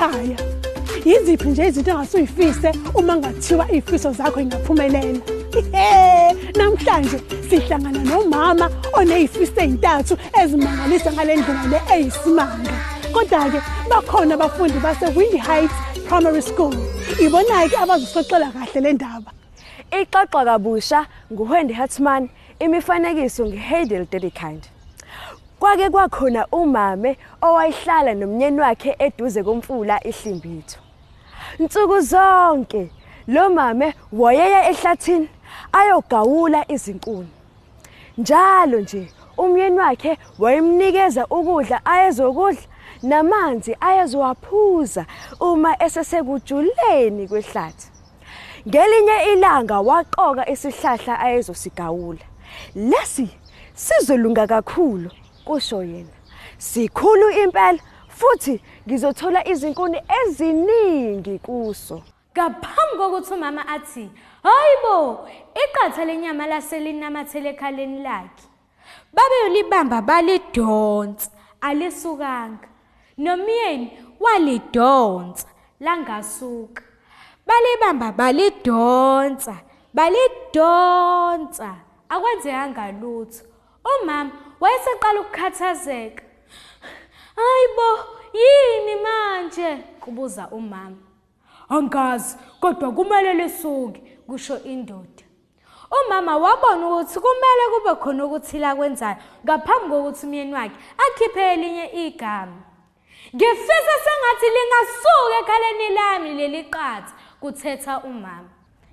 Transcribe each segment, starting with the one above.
ekhaya. Yiziphi nje izinto ongasuyifise uma ngathiwa izifiso zakho ingaphumelela? Namhlanje sihlangana nomama onezifiso ezintathu ezimangalisa ngalendlela le eyisimanga. Kodwa-ke bakhona abafundi base-Windy Heights Primary School. Ibona-ke abazosixoxela kahle le ndaba. Ixoxwa kabusha nguHendy Hartman, imifanekiso nguHadel Dedikind. Kwake kwakhona umame owayihlala nomnyeni wakhe eduze komfula iHlimbitho. Nsuku zonke lo mame wayeya ehlathini ayogawula izinkuni. Njalo nje umnyeni wakhe wayemnikeza ukudla ayezokudla namanzi ayezowaphuza uma esesekujuleni kwehlathi. Ngelinye ilanga waqoka isihlahla ayezosigawula. Lesi sizolunga kakhulu kusho yena. Sikhulu impela futhi ngizothola izinkuni eziningi kuso. Ngaphambi kokuthi umama athi, "Hayibo, iqatha lenyama laselinamathele ekhaleni lakhe." Babeyolibamba balidonsa, alisukanga. Nomyeni walidonsa, langasuka. Balibamba balidonsa, akwenzekanga lutho. Umama wayeseqala ukukhathazeka. "Hayibo, yini manje?" kubuza umama. "Angazi, kodwa kumele lisuke," kusho indoda. Umama wabona ukuthi kumele kube khona okuthile akwenzayo ngaphambi kokuthi umyeni wakhe akhiphe elinye igama. "Ngifisa sengathi lingasuka ekhaleni lami leli qatha," kuthetha umama.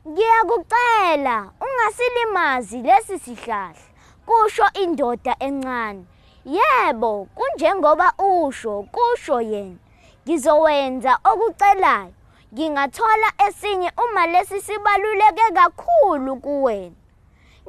"Ngiyakucela ungasilimazi lesi sihlahla," kusho indoda encane. "Yebo, kunjengoba usho," kusho yena. "Ngizowenza okucelayo. Ngingathola esinye uma lesi sibaluleke kakhulu kuwena."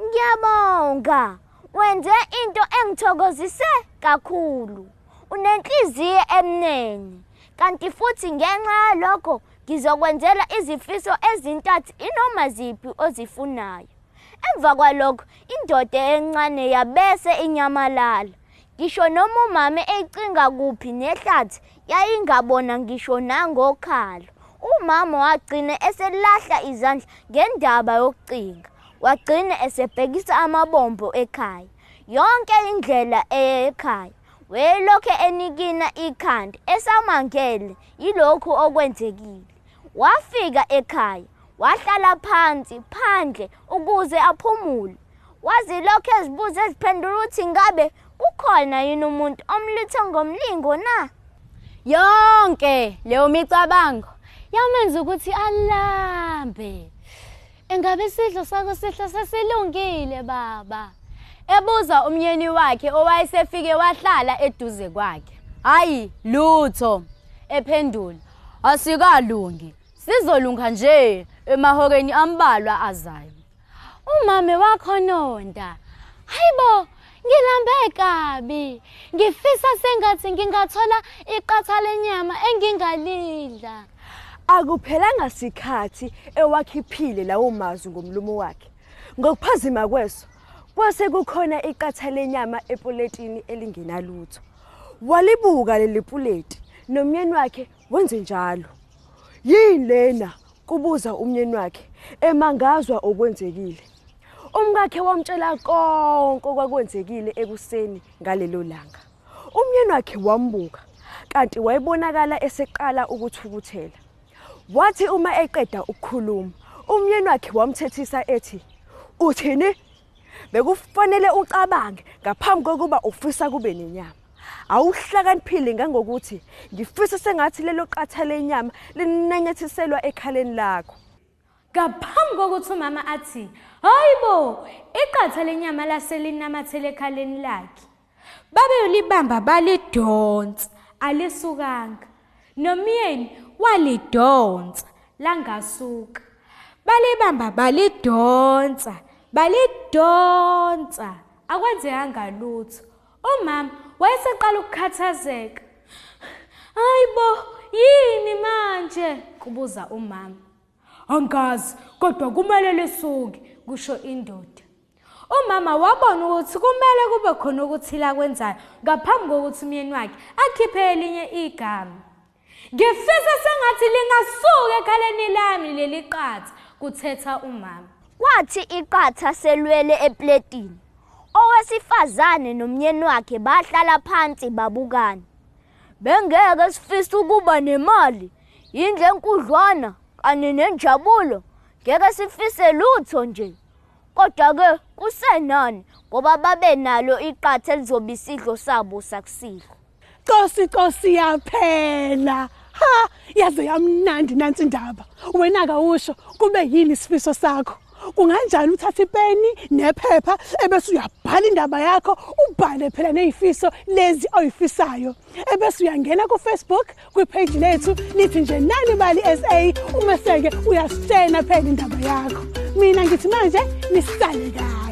"Ngiyabonga, wenze into engithokozise kakhulu. Unenhliziyo emnene. Kanti futhi ngenxa yalokho ngizokwenzela izifiso ezintathu inoma ziphi ozifunayo." Emva kwalokho indoda encane yabese inyamalala. Ngisho noma umama ecinga kuphi nehlathi yayingabona ngisho nangokhalo. Umama wagcina eselahla izandla ngendaba yokucinga. Wagcina esebhekisa amabombo ekhaya. Yonke indlela ekhaya wayelokhu enikina ikhanda esamangele yilokhu okwenzekile. Wafika ekhaya, wahlala phansi phandle ukuze aphumule. Wazilokhu ezibuza eziphendula ukuthi ngabe kukhona yini umuntu omlutho ngomlingo na? Yonke leyo micabango yamenza ukuthi alambe. "Engabe isidlo sakho sihle sesilungile baba?" ebuza umyeni wakhe owayesefike wahlala eduze kwakhe. "Hayi lutho," ephendula. "Asikalungi, sizolunga nje emahoreni ambalwa azayo." Umame wakhononda. "Hayibo, ngilambe kabi. Ngifisa sengathi ngingathola iqatha lenyama engingalidla." Akuphelanga sikhathi ewakhiphile lawo mazwi ngomlomo wakhe. Ngokuphazima kweso kwase kukhona iqatha lenyama epuletini elingenalutho. Walibuka leli puleti nomyeni wakhe wenze njalo. "Yini lena?" kubuza umyeni wakhe emangazwa okwenzekile. Umkakhe wamtshela konke okwakwenzekile ekuseni ngalelo langa. Umyeni wakhe wambuka kanti wayebonakala eseqala ukuthukuthela. Wathi uma eqeda ukukhuluma, umyeni wakhe wamthethisa ethi, "Uthini? Bekufanele ucabange ngaphambi kokuba ufisa kube nenyama. Awuhlakaniphile ngangokuthi ngifisa sengathi lelo qatha lenyama linanyathiselwa ekhaleni lakho." Ngaphambi kokuthi umama athi, "Hayibo, iqatha lenyama laselinamathele ekhaleni lakhe." Babeyolibamba balidonsa, alisukanga. Nomyeni walidonsa, langasuka. Balibamba balidonsa, akwenzekanga lutho. Umama wayeseqala ukukhathazeka. "Hayibo, yini manje?" kubuza umama. "Angazi, kodwa kumele lisuke," kusho indoda. Umama wabona ukuthi kumele kube khona okuthile akwenzayo ngaphambi kokuthi umyeni wakhe akhiphe elinye igama. Ngifisa sengathi lingasuka ekhaleni lami leli qatha, kuthetha umama. Kwathi iqatha selwele epletini. Owesifazane nomyeni wakhe bahlala phansi babukana. Bengeke sifisa ukuba nemali, indle enkudlwana kanye nenjabulo. Ngeke sifise lutho nje. Kodwa ke kusenani ngoba babe nalo iqatha elizoba isidlo sabo sakusidlo. Nkosi yaphela. Ha, yaze yamnandi nansi indaba. Wena akawusho kube yini isifiso sakho? Kunganjani uthatha ipeni nephepha ebese uyabhala indaba yakho, ubhale phela nezifiso lezi oyifisayo. Ebese uyangena ku Facebook kwi-page lethu lithi nje Nal'ibali SA, uma seke uyasena phela indaba yakho. Mina ngithi manje nisale kahle.